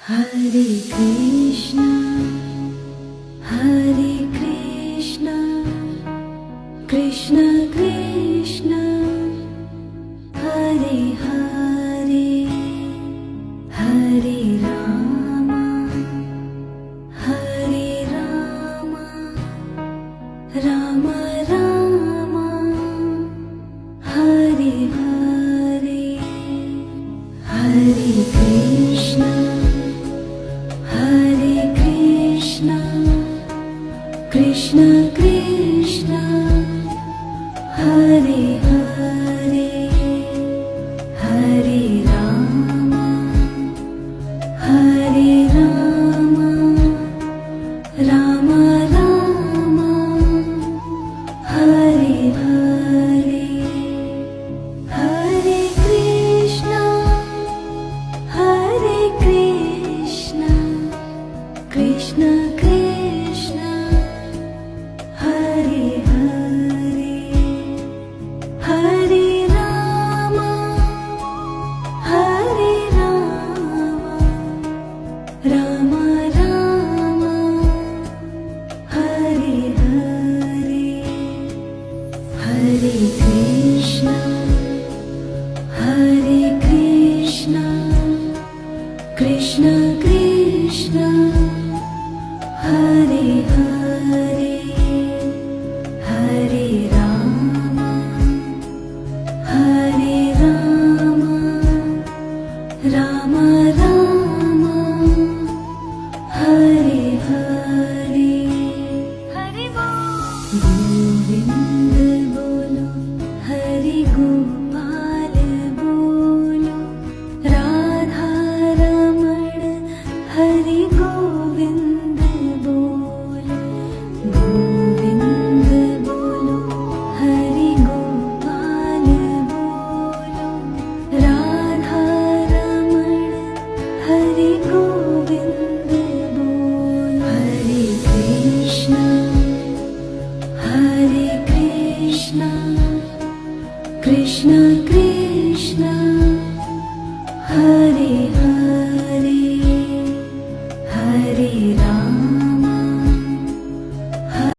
Hare Krishna, Hare Krishna, Krishna Krishna, Hare Hare, Hare Rama, Hare Rama, Rama Rama, Hare Hare, Hare Krishna, Hare Krishna, Krishna Krishna, Hare Hare, Hare Rama, Hare Rama, Rama Rama, Hare Hare, Hare Krishna, Hare Krishna, Krishna Krishna, Hare Hare, Hare Rama, Hare Rama, Rama Rama, Hare Hare, Hare Krishna, Hare Krishna, Krishna Krishna, Hare Hare.